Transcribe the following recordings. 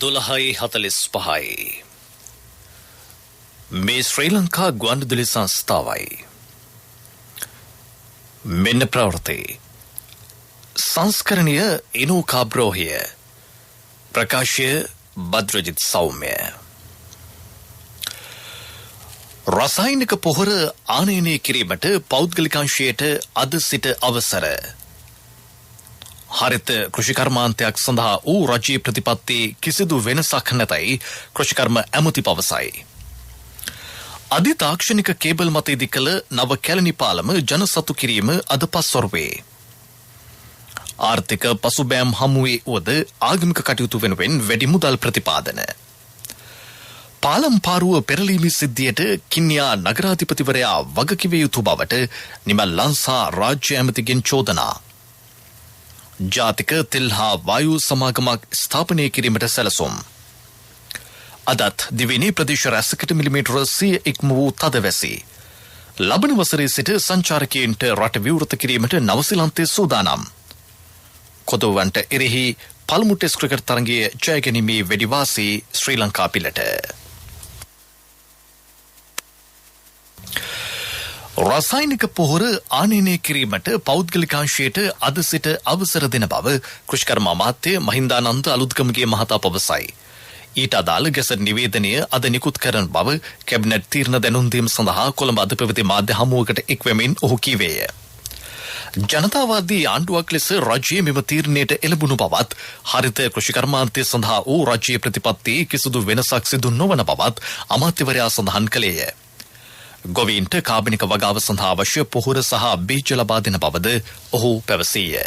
12:45 මේ ශ්‍රී ලංකා ගුවන්විදුලි සංස්ථාවයි. මෙන්න ප්‍රවෘත්ති. සංස්කරණය ඉනෝ කාබ්‍රෝහිය. ප්‍රකාශය බද්‍රජිත් සෞම්‍ය. රසායනික පොහොර ආනයනය කිරීමට පෞද්ගලිකාංශයට අද සිට අවසර. හරිත කෘෂිකර්මාන්තයක් සඳහා වූ රජයේ ප්‍රතිපත්ති කිසිදු වෙනසක් නැතයි කෘෂිකර්ම ඇමති පවසයි. අධිතාක්ෂණික කේබල් මත ඉදි කළ නව කැලණි පාලම ජනසතු කිරීම අද පස්වරුවේ. ආර්ථික පසුබෑම් හමුවේ වුවද ආගමික කටයුතු වෙනුවෙන් වැඩි මුදල් ප්‍රතිපාදන. පාලම් පාරුව පෙරලීමේ සිද්ධියට කින්යා නගරාධිපතිවරයා වගකිව යුතු බවට නිමල් ලංසා රාජ්‍ය ඇමතිගෙන් චෝදනා. ජාතික තෙල් හා වායු සමාගමක් ස්ථාපනය කිරීමට සැලසුම්. අදත් දිවයිනේ ප්‍රදේශ රැසකට මිලිමීටර 100 ඉක්ම වූ තදවැසි. ලබන වසරේ සිට සංචාරකයන්ට රට විවෘත කිරීමට නවසීලන්තයේ සූදානම්. කොතවන්ට එරෙහි පළමු ටෙස්ට් ක්‍රිකට් තරගයේ ජයගැනීමේ වෙඩිවාසී ශ්‍රී ලංකා පිලට. රසායනික පොහොර ආනයනය කිරීමට පෞද්ගලිකාංශයට අද සිට අවසර දෙන බව කෘෂිකර්ම අමාත්‍ය මහින්දානන්ද අලුත්ගමගේ මහතා පවසයි. ඊට අදාළ ගැසට් නිවේදනය අද නිකුත් කරන බව කැබිනට් තීරණ දැනුම් දීම සඳහා කොළඹ අද පැවති මාධ්‍ය හමුවකට එක්වෙමින් ඔහු කීවේය. ජනතාවාදී ආණ්ඩුවක් ලෙස රජයේ මෙම තීරණයට එළඹුණු බවත් හරිත කෘෂිකර්මාන්තය සඳහා වූ රජයේ ප්‍රතිපත්ති කිසිදු වෙනසක් සිදු නොවන බවත් අමාත්‍යවරයා සඳහන් කළේය. ගොවීන්ට කාබනික වගාව සඳහා අවශ්‍ය පොහොර සහ බීජ ලබා දෙන බවද ඔහු පැවසීය.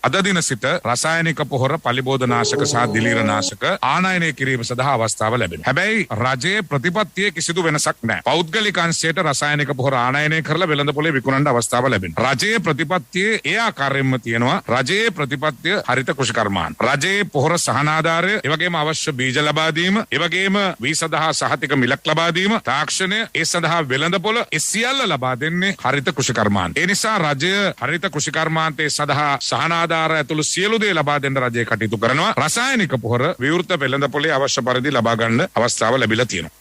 අද දින සිට රසායනික පොහොර පලිබෝධනාශක සහ දිලීරනාශක ආනයනය කිරීම සඳහා අවස්ථාව ලැබෙනවා. හැබැයි රජයේ ප්‍රතිපත්තියේ කිසිදු වෙනසක් නැහැ. පෞද්ගලික අංශයට රසායනික පොහොර ආනයනය කරලා වෙළඳපොලේ විකුණන්න අවස්ථාව ලැබෙනවා. රජයේ ප්‍රතිපත්තියේ ඒ ආකාරයෙන්ම තියෙනවා. රජයේ ප්‍රතිපත්තිය හරිත කෘෂිකර්මාන්ත. රජයේ පොහොර සහනාධාරය, ඒ වගේම අවශ්‍ය බීජ ලබා දීම, ඒ වගේම වී සඳහා සහතික මිලක් ලබා දීම, තාක්ෂණය, ඒ සඳහා වෙළඳපොළ ඒ සියල්ල ලබා දෙන්නේ හරිත කෘෂිකර්මාන්ත. ඒ නිසා රජය හරිත කෘෂිකර්මාන්තයේ සඳහා සහනාධාරය ඇතුළු සියලු දේ ලබා දෙන්න රජය කටයුතු කරනවා. රසායනික පොහොර විවෘත වෙළඳපොලේ අවශ්‍ය පරිදි ලබා ගන්න අවස්ථාව ලැබිලා තියෙනවා.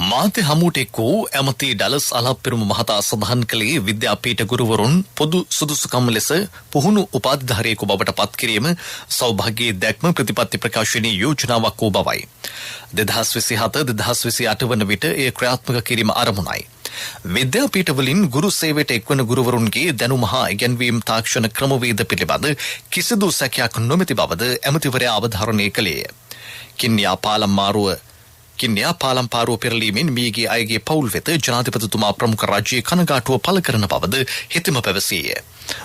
මාධ්‍ය හමුවට එක් වූ ඇමති ඩලස් අලප්පෙරුම මහතා සඳහන් කළේ විද්‍යාපීඨ ගුරුවරුන් පොදු සුදුසුකම් ලෙස පුහුණු උපාධිධාරියෙකු බවට පත් කිරීම සෞභාග්‍යයේ දැක්ම ප්‍රතිපත්ති ප්‍රකාශනයේ යෝජනාවක් වූ බවයි. 2027-2028 වන විට එය ක්‍රියාත්මක කිරීම ආරම්භුණයි. විද්‍යාපීඨවලින් ගුරු සේවයට එක්වන ගුරුවරුන්ගේ දැනුම හා ඉගැන්වීම් තාක්ෂණ ක්‍රමවේද පිළිබඳ කිසිදු සැකයක් නොමැති බවද ඇමතිවරයා අවධාරණය කළේය. කින්යා පාලම් පාරුව පෙරලීමෙන් මියගේ අයගේ පවුල් වෙත ජනාධිපතිතුමා ප්‍රමුඛ රාජ්‍යයේ කනගාටුව පළ කරන බවද හෙතෙම පැවසීය.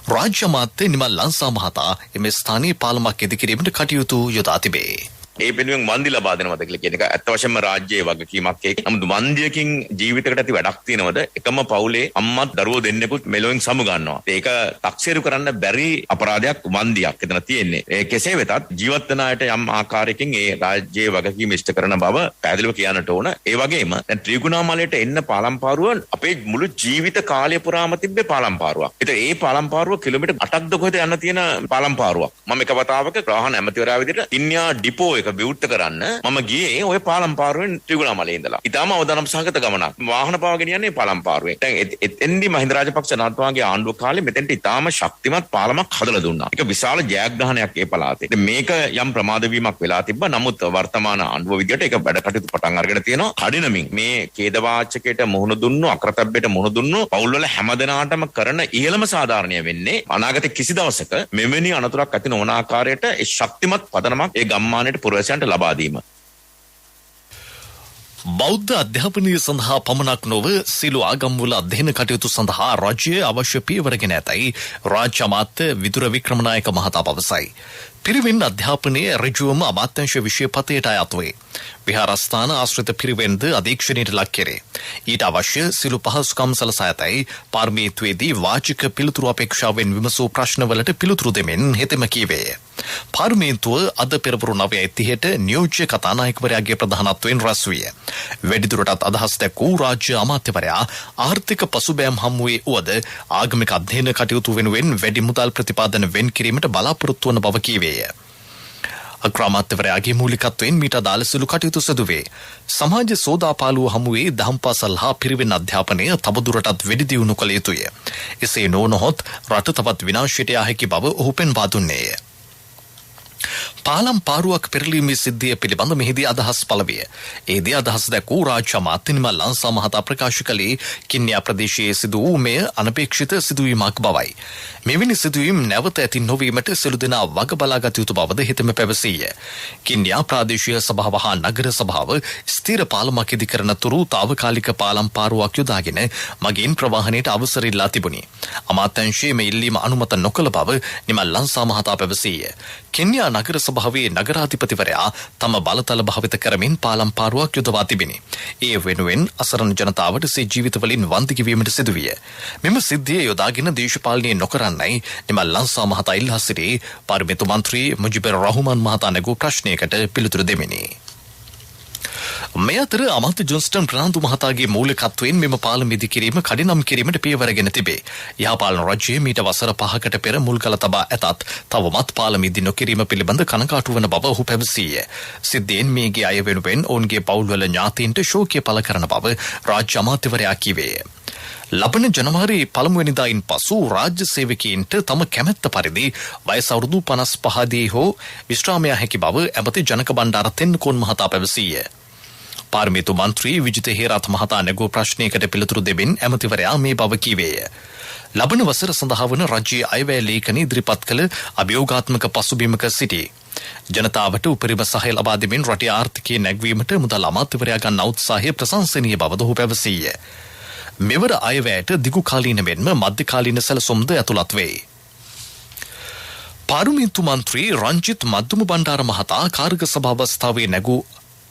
රාජ්‍ය අමාත්‍ය නිමල් ලංසා මහතා එම ස්ථානීය පාලමක් ඉදිකිරීමට කටයුතු යොදා තිබේ. ඒ වෙනුවෙන් වන්දි ලබා දෙනවද කියලා කියන එක ඇත්ත වශයෙන්ම රාජ්‍යයේ වගකීමක් ඒක. නමුත් වන්දියකින් ජීවිතයකට ඇති වැඩක් තියෙනවද? එකම පවුලේ අම්මත් දරුවෝ දෙන්නෙකුත් මෙලොවින් සමු ගන්නවා. ඒක තක්සේරු කරන්න බැරි අපරාධයක් වන්දියක් එතන තියෙන්නේ. ඒ කෙසේ වෙතත් ජීවත් වෙන අයට යම් ආකාරයකින් ඒ රාජ්‍යයේ වගකීම ඉෂ්ට කරන බව පැහැදිලිව කියන්නට ඕන. ඒ වගේම දැන් ත්‍රිකුණාමලයට එන්න පාලම් පාරුව අපේ මුළු ජීවිත කාලය පුරාම තිබ්බේ පාලම් පාරුවක්. ඒත් ඒ පාලම් පාරුව කිලෝමීටර් 8ක්ද කොහෙද යන්න තියෙන පාලම් පාරුවක්. මම එක වතාවක ග්‍රහණ ඇමතිවරයා විදිහට ඉන්දියා ඩිපෝ එක විවෘත කරන්න මම ගියේ ඔය පාලම් පාරුවෙන් ත්‍රිකුණාමලේ ඉඳලා. ඊටාම අවදානම් සහගත ගමනක්. වාහන පාවගෙන යන්නේ පාලම් පාරුවෙන්. දැන් එතෙන්දී මහින්ද රාජපක්ෂ නායකතුමාගේ ආණ්ඩුව කාලේ මෙතෙන්ට ඊටාම ශක්තිමත් පාලමක් හදලා දුන්නා. ඒක විශාල ජයග්‍රහණයක් ඒ පළාතේ. මේක යම් ප්‍රමාද වීමක් වෙලා තිබ්බා. නමුත් වර්තමාන ආණ්ඩුව විදියට ඒක වැඩ කටයුතු පටන් අරගෙන තියෙනවා. කඩිනමින් මේ ඛේදවාචකයට මුහුණ දුන්නු, අක්‍රතබ්බයට මුහුණ දුන්නු පවුල් වල හැමදෙනාටම කරන ඉහළම සාධාරණය වෙන්නේ අනාගතේ කිසි දවසක මෙවැනි අනතුරක් ඇති නොවන ආකාරයට ඒ ශක්තිමත් පදනමක් ඒ ගම්මානයට පුරවැසියන්ට ලබා දීම. බෞද්ධ අධ්‍යාපනය සඳහා පමණක් නොව සියලු ආගම්වල අධ්‍යයන කටයුතු සඳහා රාජ්‍ය අවශ්‍ය පියවර ගෙන ඇතැයි රාජ්‍ය අමාත්‍ය විදුර වික්‍රමනායක මහතා පවසයි. පිරිවෙන් අධ්‍යාපනයේ ඍජුවම අමාත්‍යාංශ විෂය පතයට අයත් වේ. විහාරස්ථාන ආශ්‍රිත පිරිවෙන්ද අධීක්ෂණයට ලක් කෙරේ. ඊට අවශ්‍ය සිළු පහසුකම් සලසා ඇතැයි පාර්ලිමේන්තුවේදී වාචික පිළිතුරු අපේක්ෂාවෙන් විමසූ ප්‍රශ්නවලට පිළිතුරු දෙමින් හෙතෙම කීවේය. පාර්ලිමේන්තුව අද පෙරවරු 9:30ට නියෝජ්‍ය කතානායකවරයාගේ ප්‍රධානත්වයෙන් රැස් විය. වැඩිදුරටත් අදහස් දැක්වූ රාජ්‍ය අමාත්‍යවරයා ආර්ථික පසුබෑම් හමුවේ වුවද ආගමික අධ්‍යයන කටයුතු වෙනුවෙන් වැඩි මුදල් ප්‍රතිපාදන වෙන් කිරීමට බලාපොරොත්තු වන බව කීවේය. අග්‍රාමාත්‍යවරයාගේ මූලිකත්වයෙන් මීට අදාළ සුළු කටයුතු සිදුවේ. සමාජ සෝදාපාලුව හමුවේ දහම් පාසල් හා පිරිවෙන් අධ්‍යාපනය තවදුරටත් වැඩි දියුණු කළ යුතුය. එසේ නොවනොත් රට තවත් විනාශයට යා හැකි බව ඔහු පෙන්වා දුන්නේය. පාලම් පාරුවක් පෙරලීමේ සිද්ධිය පිළිබඳ මෙහිදී අදහස් පළ විය. එහිදී අදහස් දැක්වූ රාජ්‍ය අමාත්‍ය නිමල් ලංසා මහතා ප්‍රකාශ කළේ කින්නියා ප්‍රදේශයේ සිදු වූ මෙය අනපේක්ෂිත සිදුවීමක් බවයි. මෙවැනි සිදුවීම් නැවත ඇති නොවීමට සිළු දෙනා වග බලාගත යුතු බවද හිතෙම පැවසීය. කින්නියා ප්‍රාදේශීය සභාව හා නගර සභාව ස්ථිර පාලමක් ඉදි කරන තුරු තාවකාලික පාලම් පාරුවක් යොදාගෙන මගින් ප්‍රවාහනයට අවසර ඉල්ලා තිබුණි. අමාත්‍යාංශයේ මේ ඉල්ලීම අනුමත නොකළ බව නිමල් ලංසා මහතා පැවසීය. කින්නියා නගර සභාවේ නගරාධිපතිවරයා තම බලතල භාවිත කරමින් පාලම් පාරුවක් යොදවා තිබිණි. ඒ වෙනුවෙන් අසරණ ජනතාවට සේ ජීවිතවලින් වන්දි ගෙවීමට සිදුවිය. මෙම සිද්ධිය යොදාගෙන දේශපාලනය නොකරන්නයි නිමල් ලංසා මහතා ඉල්ලා සිටි පාර්ලිමේන්තු මන්ත්‍රී මුජිබුර් රහ්මාන් මහතා නැගූ ප්‍රශ්නයකට පිළිතුරු දෙමිනි. මේ අතර අමාත්‍ය ජොන්ස්ටන් ප්‍රනාන්දු මහතාගේ මූලිකත්වයෙන් මෙම පාලම ඉදි කිරීම කඩිනම් කිරීමට පියවරගෙන තිබේ. යහපාලන රජයේ මීට වසර 5කට පෙර මුල් කළ තබා ඇතත් තවමත් පාලම ඉදි නොකිරීම පිළිබඳ කනකාටු වන බව ඔහු පැවසීය. සිද්ධියෙන් මේගේ අය වෙනුවෙන් ඔවුන්ගේ පවුල්වල ඥාතීන්ට ශෝකය පළ කරන බව රාජ්‍ය අමාත්‍යවරයා කිව්වේ. ලබන ජනවාරි 1 වෙනිදායින් පසු රාජ්‍ය සේවකීන්ට තම කැමැත්ත පරිදි වයස අවුරුදු 55 දී හෝ විශ්‍රාමය හැකි බව ඇමති ජනක බණ්ඩාර තෙන්නකෝන් මහතා පැවසීය. පාර්ලිමේන්තු මන්ත්‍රී විජිත හේරත් මහතා නැගූ ප්‍රශ්නයකට පිළිතුරු දෙමින් ඇමතිවරයා මේ බව කීවේය. ලබන වසර සඳහා වන රජයේ අයවැය ලේඛන ඉදිරිපත් කළ අභියෝගාත්මක පසුබිමක සිටි ජනතාවට උපරිම සහාය ලබා දෙමින් රටේ ආර්ථිකය නැගවීමට මුදල් අමාත්‍යවරයා ගන්නා උත්සාහය ප්‍රශංසනීය බවද ඔහු පැවසීය. මෙවර අයවැයට දිගු කාලීන මෙන්ම මධ්‍ය කාලීන සැලසුම්ද ඇතුළත් වේ. පාර්ලිමේන්තු මන්ත්‍රී රංජිත් මද්දුම බණ්ඩාර මහතා කාර්ක සභාව අවස්ථාවේ නැගූ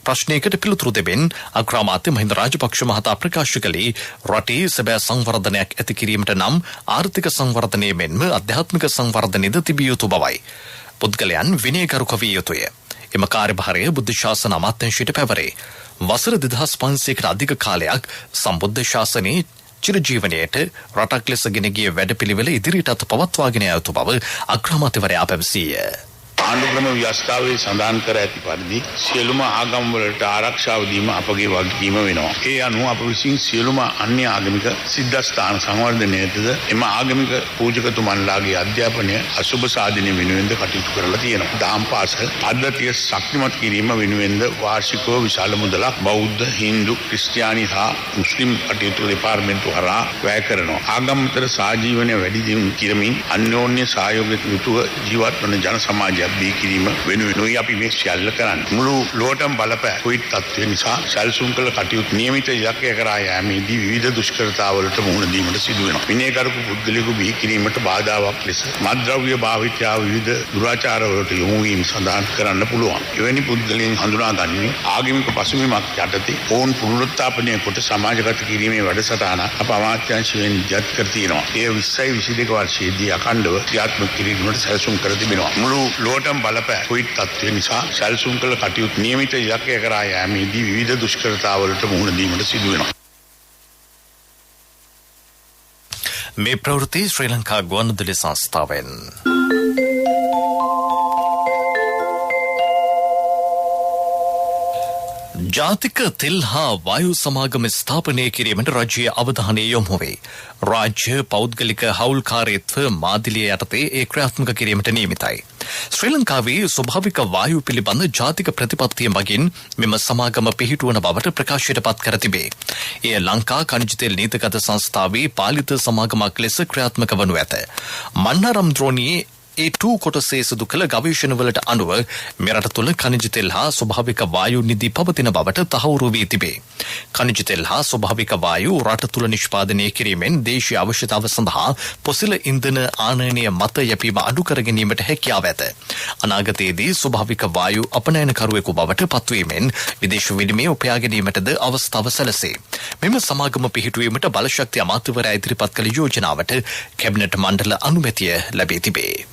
ප්‍රශ්නයකට පිළිතුරු දෙමින් අග්‍රාමාත්‍ය මහින්ද රාජපක්ෂ මහතා ප්‍රකාශ කළේ රටේ සැබෑ සංවර්ධනයක් ඇති කිරීමට නම් ආර්ථික සංවර්ධනය මෙන්ම අධ්‍යාත්මික සංවර්ධනයද තිබිය යුතු බවයි. පුද්ගලයන් විනයගරුක විය යුතුය. එම කාර්යභාරය බුද්ධ ශාසන අමාත්‍යාංශයට පැවරේ. වසර 2500කට අධික කාලයක් සම්බුද්ධ ශාසනයේ චිරජීවනයේට රටක් ලෙස ගෙන ගිය වැඩපිළිවෙල ඉදිරියටත් පවත්වාගෙන යා යුතු බව අග්‍රාමාත්‍යවරයා පැවසීය. ආණ්ඩුක්‍රම ව්‍යවස්ථාවේ සඳහන් කර ඇති පරිදි සියලුම ආගම් වලට ආරක්ෂාව දීම අපගේ වගකීම වෙනවා. ඒ අනුව අප විසින් සියලුම අන්‍ය ආගමික සිද්ධාස්ථාන සංවර්ධනයටද එම ආගමික පූජකතුමන්ලාගේ අධ්‍යාපනය අසුබ සාධනය වෙනුවෙන්ද කටයුතු කරලා තියෙනවා. දහම් පාසල් පද්ධතිය ශක්තිමත් කිරීම වෙනුවෙන්ද වාර්ෂිකව විශාල මුදලක් බෞද්ධ, හින්දු, ක්‍රිස්තියානි හා මුස්ලිම් කටයුතු දෙපාර්තමේන්තුව හරහා වැය කරනවා. ආගම්තර සහජීවනය වැඩි දියුණු කිරීමෙන් අන්‍යෝන්‍ය සහයෝගයට යුතුව ජීවත් වන ජන සමාජයක් දී කිරීම වෙනුවෙන් අපි මේ සියල්ල කරන්නේ. මුළු ලෝකම් බලපෑ කොයිත් තත්ත්ව නිසා සැලසුම් කළ කටයුතු නියමිත ඉලක්කය කරා යෑමේදී විවිධ දුෂ්කරතාවලට මුහුණ දීමට සිදු වෙනවා. විනයගරුක පුද්ගලයෙකු බිහි කිරීමට බාධාවක් ලෙස මත්ද්‍රව්‍ය භාවිතය විවිධ දුරාචාරවලට යොමු වීම සඳහන් කරන්න පුළුවන්. එවැනි පුද්ගලයන් හඳුනාගන්නේ ආගමික පසුබිමක් යටතේ ඔවුන් පුනරුත්ථාපනය කොට සමාජගත කිරීමේ වැඩසටහන අප අමාත්‍යාංශයෙන් ඉදිරිපත් කර තියෙනවා. එය 2022 වර්ෂයේදී අඛණ්ඩව ක්‍රියාත්මක කිරීමට සැලසුම් කර තිබෙනවා. මුළු ලෝකම් බලපෑ කොයිත් තත්ත්ව නිසා සැලසුම් කළ කටයුතු නියමිත ඉලක්කය කරා යෑමේදී විවිධ දුෂ්කරතාවලට මුහුණ දීමට සිදු වෙනවා. මේ ප්‍රවෘත්ති ශ්‍රී ලංකා ගුවන්විදුලි සංස්ථාවෙන් ජාතික තෙල් හා වායු සමාගම ස්ථාපනය කිරීමට රජයේ අවධානය යොමු වේ. රාජ්‍ය පෞද්ගලික හවුල්කාරීත්ව මාදිලිය යටතේ ඒ ක්‍රියාත්මක කිරීමට නියමිතයි. ශ්‍රී ලංකාවේ ස්වභාවික වායු පිළිබඳ ජාතික ප්‍රතිපත්තිය මගින් මෙම සමාගම පිහිටුවන බවට ප්‍රකාශයට පත් කර තිබේ. එය ලංකා ඛනිජ තෙල් නීතිගත සංස්ථාවේ පාලිත සමාගමක් ලෙස ක්‍රියාත්මක වනු ඇත. මන්නාරම් ද්‍රෝණියේ A2 කොටසේ සිදු කළ ගවේෂණවලට අනුව මෙරට තුළ ඛනිජ තෙල් හා ස්වභාවික වායු නිදි පවතින බවට තහවුරු වී තිබේ. ඛනිජ තෙල් හා ස්වභාවික වායු රට තුළ නිෂ්පාදනය කිරීමෙන් දේශීය අවශ්‍යතාව සඳහා පොසිල ඉන්ධන ආනයනය මත යැපීම අඩු කර ගැනීමට හැකියාව ඇත. අනාගතයේදී ස්වභාවික වායු අපනයනකරුවෙකු බවට පත්වීමෙන් විදේශ විනිමය උපයා ගැනීමටද අවස්ථාව සැලසේ. මෙම සමාගම පිහිටුවීමට බලශක්ති අමාත්‍යවරයා ඉදිරිපත් කළ යෝජනාවට කැබිනට් මණ්ඩල අනුමැතිය ලැබී තිබේ.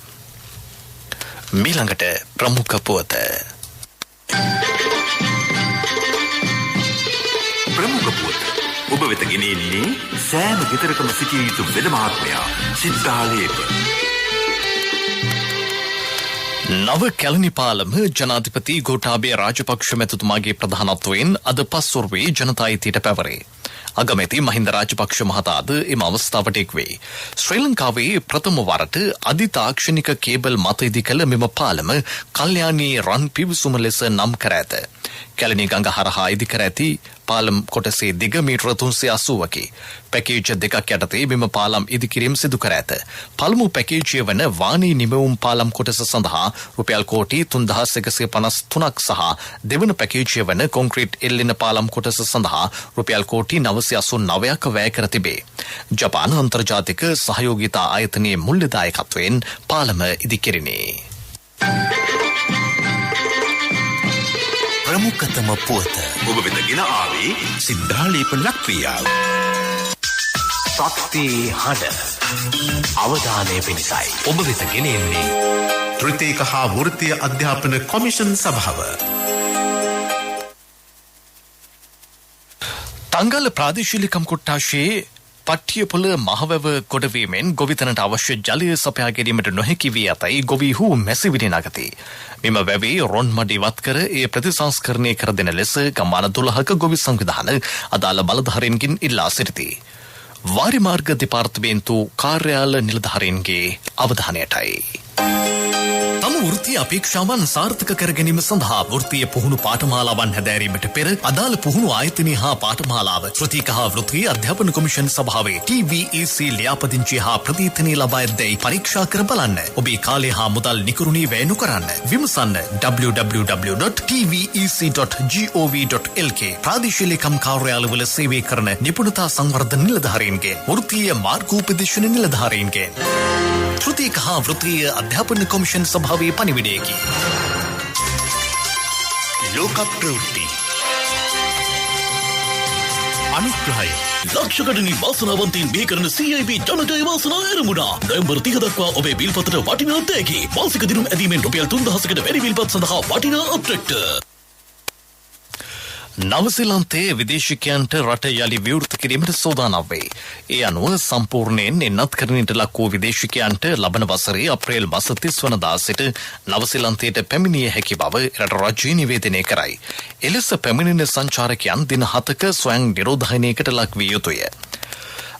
මීළඟට ප්‍රමුඛ පුවත. ප්‍රමුඛ පුවත ඔබ වෙත ගෙනෙන්නේ සෑම ගෙදරකම සිටිය යුතු වෙද මහත්මයා සිද්ධාලේප. නව කැලණි පාලම ජනාධිපති ගෝඨාභය රාජපක්ෂ මැතිතුමාගේ ප්‍රධානත්වයෙන් අද පස්වරුවේ ජනතා අයිතියට පැවරේ. අගමැති මහින්ද රාජපක්ෂ මහතාද එම අවස්ථාවට එක් වේ. ශ්‍රී ලංකාවේ ප්‍රථම වරට අධිතාක්ෂණික කේබල් මත ඉදි කළ මෙම පාලම කල්යාණී රන් පිවිසුම ලෙස නම් කර ඇත. කැලණි ගඟ හරහා ඉදි කර ඇති පාලම් කොටසේ දිග මීටර 380කි. පැකේජ් දෙකක් යටතේ මෙම පාලම් ඉදිකිරීම සිදු කර ඇත. පළමු පැකේජය වන වාණී නිමවුම් පාලම් කොටස සඳහා රුපියල් කෝටි 3153ක් සහ දෙවන පැකේජය වන කොන්ක්‍රීට් එල්ලෙන පාලම් කොටස සඳහා රුපියල් කෝටි 989ක් වැය කර තිබේ. ජපාන අන්තර්ජාතික සහයෝගිතා ආයතනයේ මුල්‍ය දායකත්වයෙන් පාලම ඉදිකිරිනේ. ප්‍රමුඛතම පුවත ඔබ වෙත ගෙන ආවේ සිද්ධාලේප ලක්‍රියාව. ශක්ති හඬ අවධානය පිණිසයි ඔබ වෙත ගෙනෙන්නේ ත්‍රිතේක හා වෘත්තීය අධ්‍යාපන කොමිෂන් සභාව. තංගල ප්‍රාදේශීයකම් කොට්ටාශයේ පට්ටියපොළ මහවැව ගොඩවීමෙන් ගොවිතැනට අවශ්‍ය ජලය සපයා ගැනීමට නොහැකි වී ඇතැයි ගොවීහු මැසිවිලි නගති. මෙම වැවේ රොන් මඩ ඉවත් කර එය ප්‍රතිසංස්කරණය කර දෙන ලෙස ගම්මාන 12ක ගොවි සංවිධාන අදාළ බලධාරීන්ගෙන් ඉල්ලා සිටිති. වාරිමාර්ග දෙපාර්තමේන්තු කාර්යාල නිලධාරීන්ගේ අවධානයටයි. තම වෘත්තීය අපේක්ෂාවන් සාර්ථක කර ගැනීම සඳහා වෘත්තීය පුහුණු පාඨමාලාවන් හැදෑරීමට පෙර අදාළ පුහුණු ආයතනය හා පාඨමාලාව ත්‍රිතීක හා වෘත්තීය අධ්‍යාපන කොමිෂන් සභාවේ TVEC ලියාපදිංචි හා ප්‍රතිථනය ලබා ඇද්දැයි පරීක්ෂා කර බලන්න. ඔබේ කාලය හා මුදල් නිකරුණේ වැය නොකරන්න. විමසන්න www.tvec.gov.lk ප්‍රාදේශීයකම් කාර්යාලවල සේවය කරන නිපුණතා සංවර්ධන නිලධාරීන්ගෙන් වෘත්තීය මාර්ගෝපදේශන නිලධාරීන්ගෙන් ත්‍රිතීක හා වෘත්තීය අධ්‍යාපන කොමිෂන් සභාවේ පණිවිඩයකි. ලෝක ප්‍රවෘත්ති අනුග්‍රහය ලක්ෂකඩනි වාසනාවන්තයින් බිහි කරන CIB ජනජය වාසනා ආරමුණා. නොවැම්බර් 30 දක්වා ඔබේ බිල්පතට වටිනා තෑගි. මාසික දිනුම් ඇදීමෙන් රුපියල් 3000කට වැඩි බිල්පත් සඳහා වටිනා අප්ට්‍රැක්ටර්. නවසීලන්තයේ විදේශිකයන්ට රට යළි විවෘත කිරීමට සූදානම් වේ. ඒ අනුව සම්පූර්ණයෙන් එන්නත් කරන්නට ලක් වූ විදේශිකයන්ට ලබන වසරේ අප්‍රේල් මාස 30 වනදා සිට නවසීලන්තයට පැමිණිය හැකි බව රට රජය නිවේදනය කරයි. එලෙස පැමිණෙන සංචාරකයන් දින 7ක ස්වයං නිරෝධායනයකට ලක් විය යුතුය.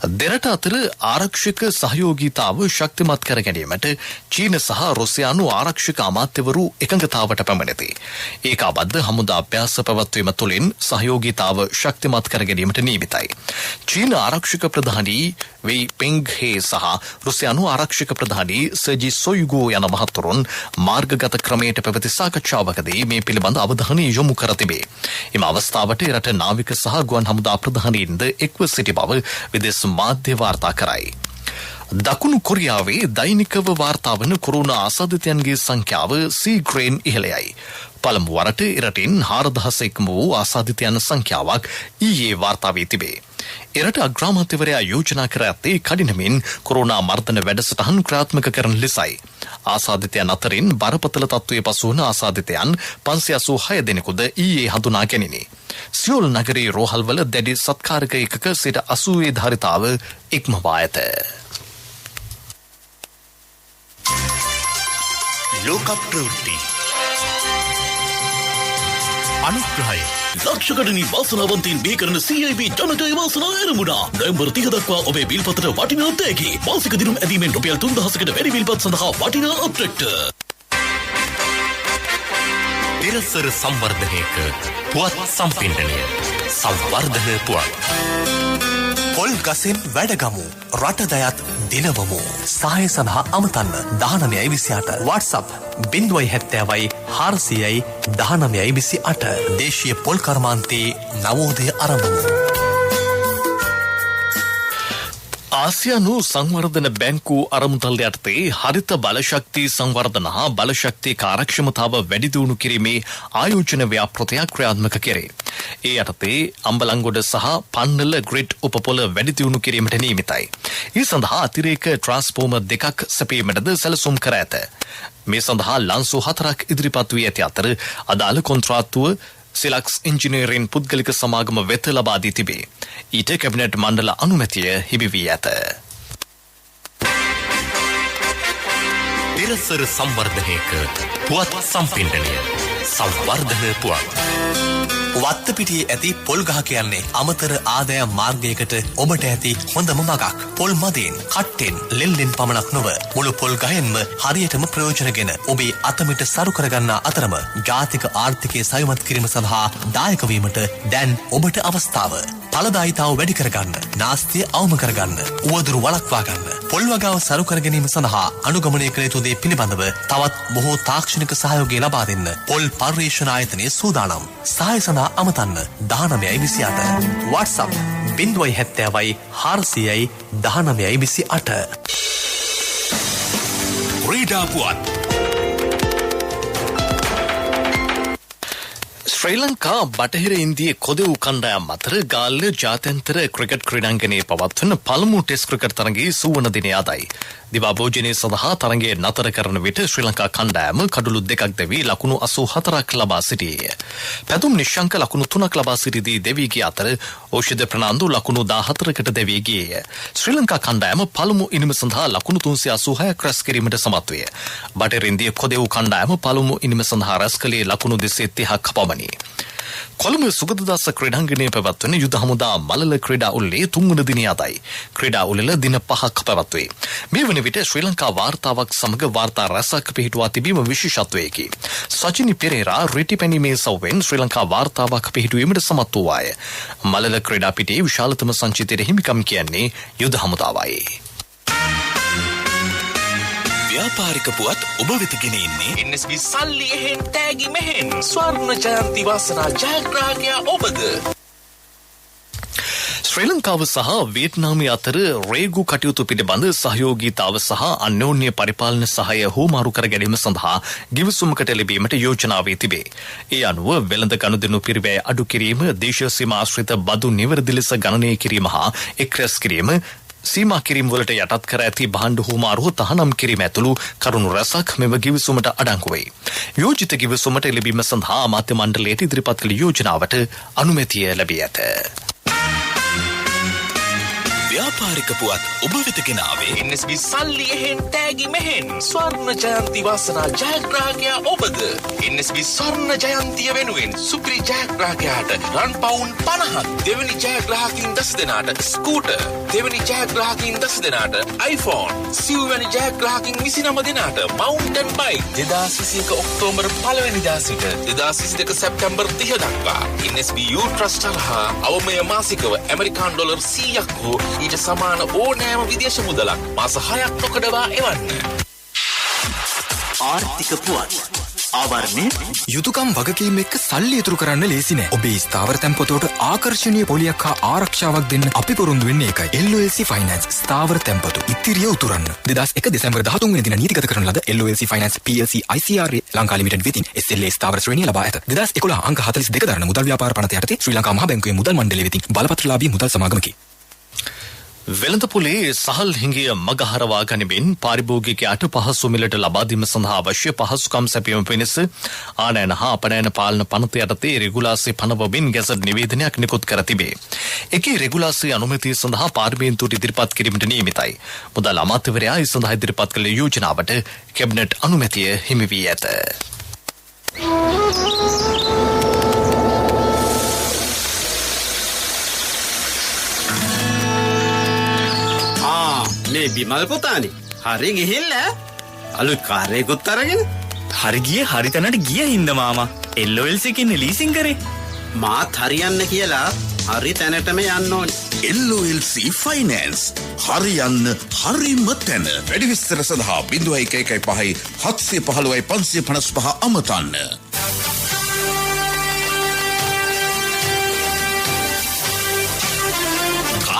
දෙරට අතර ආරක්ෂක සහයෝගීතාව ශක්තිමත් කර ගැනීමට චීන සහ රුසියානු ආරක්ෂක අමාත්‍යවරු එකඟතාවට පැමිණෙති. ඒකාබද්ධ හමුදා අභ්‍යාස පැවැත්වීම තුළින් සහයෝගීතාව ශක්තිමත් කර ගැනීමට නියමිතයි. චීන ආරක්ෂක ප්‍රධානී වෙයි පෙන්ග්හේ සහ රුසියානු ආරක්ෂක ප්‍රධානී සර්ජි සොයිගු යන මහතුරුන් මාර්ගගත ක්‍රමයට පැවති සාකච්ඡාවකදී මේ පිළිබඳ අවධානය යොමු කර තිබේ. එම අවස්ථාවට රට නාවික සහ ගුවන් හමුදා ප්‍රධානීන්ද එක්ව සිටි බව විදේශ මාධ්‍ය වාර්තා කරයි. දකුණු කොරියාවේ දෛනිකව වාර්තා වන කොරෝනා ආසාදිතයන්ගේ සංඛ්‍යාව සීඝ්‍රයෙන් ඉහළයයි. පළමු වරට එරටින් 4000ක්ම වූ ආසාදිතයන් සංඛ්‍යාවක් ඊයේ වාර්තා වී තිබේ. එරට අග්‍රාමාත්‍යවරයා යෝජනා කර ඇත්තේ කඩිනමින් කොරෝනා මර්ධන වැඩසටහන් ක්‍රියාත්මක කරන ලෙසයි. ආසාදිතයන් අතරින් බරපතල තත්ත්වයේ පසු වන ආසාදිතයන් 586 දෙනෙකුද ඊයේ හඳුනා ගැනිනි. සියෝල් නගරයේ රෝහල්වල දැඩි සත්කාරක එකක සිට 80 ධාරිතාව ඉක්මවා ඇත. ලෝක ප්‍රවෘත්ති අනුග්‍රහය ලක්ෂකඩනි වාසනාවන්තයින් බිහි කරන CIB ජනජය වාසනා ආරමුණා. නොවැම්බර් 30 දක්වා ඔබේ බිල්පතට වටිනා තෑගි. මාසික දිනුම් ඇදීමෙන් රුපියල් 3000කට වැඩි බිල්පත් සඳහා වටිනා අප්ට්‍රැක්ටර්. පෙරසර සංවර්ධනයක පුවත් සම්පින්ඩනය සංවර්ධන පුවත් පොල් ගසෙන් වැඩගමු රට දයත් දිනවමු සහාය සඳහා අමතන්න 1928 WhatsApp 070යි 400යි 1928 දේශීය පොල් කර්මාන්තයේ නවෝදය ආරම්භ ආසියානු සංවර්ධන බැංකු අරමුදල් යටතේ හරිත බලශක්ති සංවර්ධන හා බලශක්ති කාර්යක්ෂමතාව වැඩි දියුණු කිරීමේ ආයෝජන ව්‍යාපෘතියක් ක්‍රියාත්මක කෙරේ. ඒ යටතේ අම්බලන්ගොඩ සහ පන්නල ග්‍රිඩ් උපපොළ වැඩි දියුණු කිරීමට නියමිතයි. ඒ සඳහා අතිරේක ට්‍රාන්ස්ෆෝමර් 2ක් සැපීමටද සැලසුම් කර ඇත. මේ සඳහා ලන්සු 4ක් ඉදිරිපත් වී ඇති අතර අදාළ කොන්ත්‍රාත්තුව සිලක්ස් ඉංජිනේරින් පුද්ගලික සමාගම වෙත ලබා දී තිබේ. ඊට කැබිනට් මණ්ඩල අනුමැතිය හිමි වී ඇත. පිරසර සංවර්ධනයක පුවත් සම්පින්ඩනය සංවර්ධන පුවත් වත්තපිටියේ ඇති පොල් ගහ කියන්නේ අමතර ආදායම් මාර්ගයකට ඔබට ඇති හොඳම මගක්. පොල් මදෙන්, කට්ටෙන්, ලෙල්ලෙන් පමණක් නොව මුළු පොල් ගහෙන්ම හරියටම ප්‍රයෝජනගෙන ඔබේ අතමිට සරු කරගන්නා අතරම ජාතික ආර්ථිකය සවිමත් කිරීම සඳහා දායක වීමට දැන් ඔබට අවස්ථාව. ඵලදායීතාව වැඩි කරගන්න, නාස්තිය අවම කරගන්න, උවදුරු වළක්වා ගන්න, පොල් වගාව සරු කර ගැනීම සඳහා අනුගමනය කළ යුතු දේ පිළිබඳව තවත් බොහෝ තාක්ෂණික සහයෝගය ලබා දෙන්න පොල් පර්යේෂණ ආයතනයේ සූදානම්. සහාය සඳහා අමතන්න 1928 WhatsApp 070යි 400යි 1928 ක්‍රීඩා පුවත් ශ්‍රී ලංකා බටහිර ඉන්දියේ කොදෙව් කණ්ඩායම් අතර ගාල්ල ජාත්‍යන්තර ක්‍රිකට් ක්‍රීඩාංගණයේ පවත්වන පළමු ටෙස්ට් ක්‍රිකට් තරගයේ සුවන දිනය අදයි. දිවා භෝජනය සඳහා තරගය නතර කරන විට ශ්‍රී ලංකා කණ්ඩායම කඩුළු 2ක් දෙවී ලකුණු 84ක් ලබා සිටියේ. පැතුම් නිශ්ශංක ලකුණු 3ක් ලබා සිටිදී දෙවී ගිය අතර ඕෂිත ප්‍රනාන්දු ලකුණු 14කට දෙවී ගියේය. ශ්‍රී ලංකා කණ්ඩායම පළමු ඉනිම සඳහා ලකුණු 386ක් රැස් කිරීමට සමත් විය. බටහිර ඉන්දියේ කොදෙව් කණ්ඩායම පළමු ඉනිම සඳහා රැස් කළේ ලකුණු 230ක් පමණි. කොළඹ සුගතදාස ක්‍රීඩාංගණයේ පැවැත්වෙන යුද හමුදා මලල ක්‍රීඩා උළෙලේ 3 වන දිනය අදයි. ක්‍රීඩා උළෙල දින 5ක් පැවැත්වේ. මේ වන විට ශ්‍රී ලංකා වාර්තාවක් සමග වාර්තා රැසක් පිහිටුවා තිබීම විශේෂත්වයකි. සචිනි පෙරේරා රිටි පැනීමේ සව්වෙන් ශ්‍රී ලංකා වාර්තාවක් පිහිටුවීමට සමත් වූවාය. මලල ක්‍රීඩා පිටියේ විශාලතම සංචිතයට හිමිකම් කියන්නේ යුද හමුදාවයි. ව්‍යාපාරික පුවත් ඔබ වෙත ගෙන එන්නේ NSB සල්ලි එහෙන් තෑගි මෙහෙන් ස්වර්ණ ජයන්ති වාසනා ජයග්‍රාහකයා ඔබද. ශ්‍රී ලංකාව සහ වියට්නාමය අතර රේගු කටයුතු පිළිබඳ සහයෝගීතාව සහ අන්‍යෝන්‍ය පරිපාලන සහාය හුවමාරු කර ගැනීම සඳහා ගිවිසුමකට ලැබීමට යෝජනා වී තිබේ. ඒ අනුව වෙළඳ ගනුදෙනු පිරිවැය අඩු කිරීම, දේශීය සීමා ආශ්‍රිත බදු නිවැරදි ලෙස ගණනය කිරීම හා එක් රැස් කිරීම, සීමා කිරීම වලට යටත් කර ඇති භාණ්ඩ හුවමාරුව තහනම් කිරීම ඇතුළු කරුණු රැසක් මෙම ගිවිසුමට අඩංගු වෙයි. යෝජිත ගිවිසුමට ලැබීම සඳහා අමාත්‍ය මණ්ඩලයට ඉදිරිපත් කළ යෝජනාවට අනුමැතිය ලැබී ඇත. ව්‍යාපාරික පුවත් ඔබ වෙත ගෙන ආවේ NSB සල්ලි එහෙන් තෑගි මෙහෙන් ස්වර්ණ ජයන්ති වාසනා ජයග්‍රාහකයා ඔබද. NSB ස්වර්ණ ජයන්තිය වෙනුවෙන් සුපිරි ජයග්‍රාහකයාට රන් පවුන් 50ක්, දෙවනි ජයග්‍රාහකින් 10 දෙනාට ස්කූටර්, දෙවනි ජයග්‍රාහකින් 10 දෙනාට iPhone, සිව්වැනි ජයග්‍රාහකින් 29 දෙනාට mountain bike 2021 ඔක්තෝබර් 1 වෙනිදා සිට 2022 සැප්තැම්බර් 30 දක්වා NSB U Trust හරහා අවමය මාසිකව ඇමරිකානු ඩොලර් 100ක් හෝ ඊට සමාන ඕනෑම විදේශ මුදලක් මාස 6ක් නොකඩවා එවන්න. ආර්ථික පුවත් ආවරණය යුතුයකම් වගකීම් එක්ක සල්ලි ඉතුරු කරන්න ලේසි නෑ. ඔබේ ස්ථාවර තැන්පතට ආකර්ෂණීය පොලියක් හා ආරක්ෂාවක් දෙන්න අපි පොරොන්දු වෙන්නේ ඒකයි. LOLC Finance ස්ථාවර තැන්පතු ඉතිරිය උතුරන්න. 2001 දෙසැම්බර් 13 වෙනි දින නීතිගත කරන ලද LOLC Finance PLC ICRA Lanka limited වෙතින් SLA ස්ථාවර ශ්‍රේණිය ලබා ඇත. 2011 අංක 42 දරන මුදල් ව්‍යාපාර පනත යටතේ ශ්‍රී ලංකා මහ බැංකුවේ මුදල් මණ්ඩලය වෙතින් බලපත්‍රලාභී මුදල් සමාගමකි. වෙළඳපොලේ සහල් හිඟිය මගහරවා ගනිමින් පාරිභෝගිකයාට පහසු මිලට ලබා දීම සඳහා අවශ්‍ය පහසුකම් සැපයීම පිණිස ආනයන හා අපනයන පාලන පනත යටතේ රෙගුලාසි පනවමින් ගැසට් නිවේදනයක් නිකුත් කර තිබේ. එකී රෙගුලාසි අනුමැතිය සඳහා පාර්ලිමේන්තුවට ඉදිරිපත් කිරීමට නියමිතයි. මුදල් අමාත්‍යවරයා ඒ සඳහා ඉදිරිපත් කළ යෝජනාවට කැබිනට් අනුමැතිය හිමි වී ඇත. මේ බිමල් පුතානි හරි ගිහිල්ලා අලුත් කාර්යයකුත් අරගෙන හරි ගියේ හරි තැනට ගිය හින්දා මාමා LOLC එකේ ලීසින් කරේ මාත් හරියන්න කියලා හරි තැනටම යන්න ඕනේ. LOLC ෆයිනෑන්ස් හරියන්න හරිම තැන. වැඩි විස්තර සඳහා 0115 715 555 අමතන්න.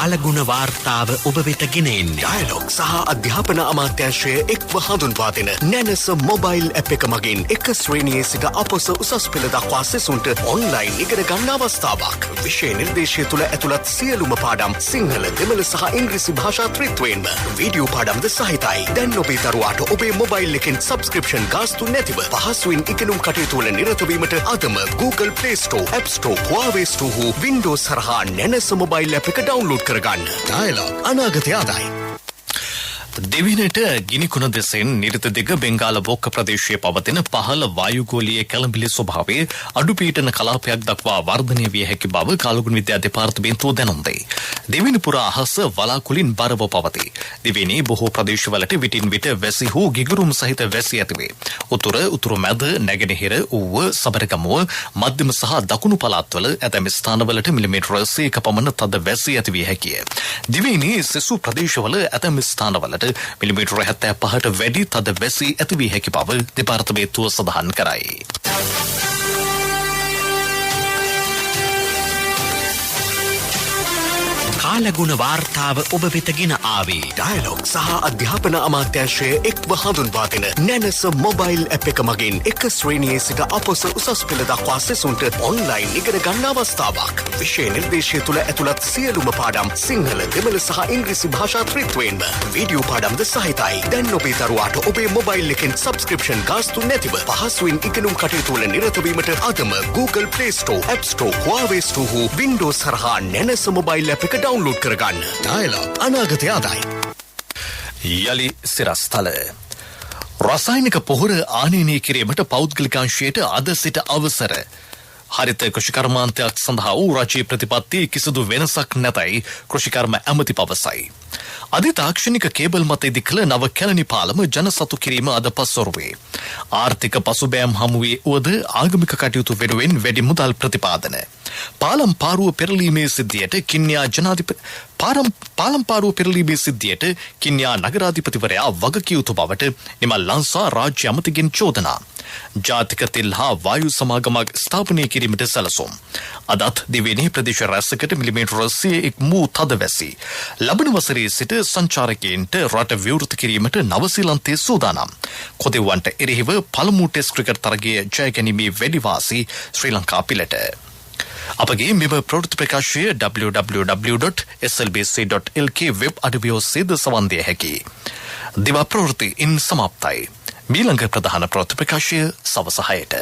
කාලගුණ වාර්තාව ඔබ වෙත ගෙන එන්නේ ඩයලොග් සහ අධ්‍යාපන අමාත්‍යාංශය එක්ව හඳුන්වා දෙන නැනස මොබයිල් ඇප් එක මගින් එක ශ්‍රේණියේ සිට අපොස උසස් පෙළ දක්වා සෙසුන්ට ඔන්ලයින් ඉගෙන ගන්න අවස්ථාවක්. විෂය නිර්දේශය තුළ ඇතුළත් සියලුම පාඩම් සිංහල, දෙමළ සහ ඉංග්‍රීසි භාෂා ත්‍රිත්වයෙන්ම වීඩියෝ පාඩම්ද සහිතයි. දැන් ඔබේ දරුවාට ඔබේ මොබයිල් එකෙන් සබ්ස්ක්‍රිප්ෂන් ගාස්තු නැතිව පහසුවෙන් ඉගෙනුම් කටයුතු වල නිරත වීමට අදම Google Play Store, App Store, Huawei Store හෝ Windows හරහා නැනස මොබයිල් ඇප් එක ඩවුන්ලෝඩ් කරගන්න. ඩයලොග් අනාගතය ආදායි. දෙවිනට ගිනිකුණ දෙසෙන් නිරිත දෙක බෙන්ගාල බොක්ක ප්‍රදේශයේ පවතින පහළ වායුගෝලීය කැළඹිලි ස්වභාවයේ අඩුපීඩන කලාපයක් දක්වා වර්ධනය විය හැකි බව කාලගුණ විද්‍යා දෙපාර්තමේන්තුව දැනුම් දෙයි. දෙවිනි පුරා අහස වලාකුළින් බරව පවතී. දෙවිනි බොහෝ ප්‍රදේශවලට විටින් විට වැසි හෝ ගිගුරුම් සහිත වැසි ඇතිවේ. උතුරු මැද නැගෙනහිර ඌව සබරගමුව මධ්‍යම සහ දකුණු පළාත්වල ඇතැම් ස්ථානවලට මිලිමීටර 100ක පමණ තද වැසි ඇති විය හැකිය. දෙවිනි සෙසු ප්‍රදේශවල ඇතැම් ස්ථානවලට මිලිමීටර 75ට වැඩි තද වැසි ඇති වී හැකි බව දෙපාර්තමේන්තුව සඳහන් කරයි. කාලගුණ වාර්තාව ඔබ වෙත ගෙන ආවේ ඩයලොග් සහ අධ්‍යාපන අමාත්‍යාංශය එක්ව හඳුන්වා දෙන නැනස මොබයිල් ඇප් එක මගින් එක ශ්‍රේණියේ සිට අපොස උසස් පෙළ දක්වා සෙසුන්ට ඔන්ලයින් ඉගෙන ගන්න අවස්ථාවක්. විෂය නිර්දේශය තුළ ඇතුළත් සියලුම පාඩම් සිංහල, දෙමළ සහ ඉංග්‍රීසි භාෂා ත්‍රිත්වයෙන්ම වීඩියෝ පාඩම්ද සහිතයි. දැන් ඔබේ දරුවාට ඔබේ මොබයිල් එකෙන් සබ්ස්ක්‍රිප්ෂන් ගාස්තු නැතිව පහසුවෙන් ඉගෙනුම් කටයුතු වල නිරත වීමට අදම Google Play Store, App Store, Huawei Store හෝ Windows හරහා නැනස මොබයිල් ඇප් එක ඩවුන්ලෝඩ් කරගන්න. ඩයලොග් අනාගතය ආදායි. යලි සිරස්තල රසායනික පොහොර ආනයනය කිරීමට පෞද්ගලිකාංශයට අද සිට අවසර. හරිත කෘෂිකර්මාන්තයක් සඳහා වූ රජයේ ප්‍රතිපත්ති කිසිදු වෙනසක් නැතයි කෘෂිකර්ම ඇමති පවසයි. අධිතාක්ෂණික කේබල් මත ඉදිකළ නව කැලණි පාලම ජනසතු කිරීම අද පස්වරුවේ. ආර්ථික පසුබෑම් හමුවේ වුවද ආගමික කටයුතු වෙනුවෙන් වැඩි මුදල් ප්‍රතිපාදන. පාලම් පාරුව පෙරලීමේ සිද්ධියට කින්යා නගරාධිපතිවරයා වගකිව යුතු බවට නිමල් ලංසා රාජ්‍ය අමතිගෙන් චෝදනා. ජාතික තෙල් හා වායු සමාගමක් ස්ථාපනය කිරීමට සැලසුම්. අදත් දෙවෙනි ප්‍රදේශ රැසකට මිලිමීටර 100ක් මූ තද වැසි. ලබන වසරේ සිට සංචාරකයන්ට රට විවෘත කිරීමට නවසීලන්තයේ සූදානම්. කොදෙව්වන්ට එරෙහිව පළමු ටෙස්ට් ක්‍රිකට් තරගයේ ජය ගැනීමේ වැඩි වාසි ශ්‍රී ලංකා පිළට. අපගේ මෙම ප්‍රවෘත්ති ප්‍රකාශය www.slbc.lk වෙබ් අඩවිය ඔස්සේද සවන් දිය හැකියි. දිවා ප්‍රවෘත්ති ඉන් සමාප්තයි. මීළඟ ප්‍රධාන ප්‍රවෘත්ති ප්‍රකාශය සවස 6ට.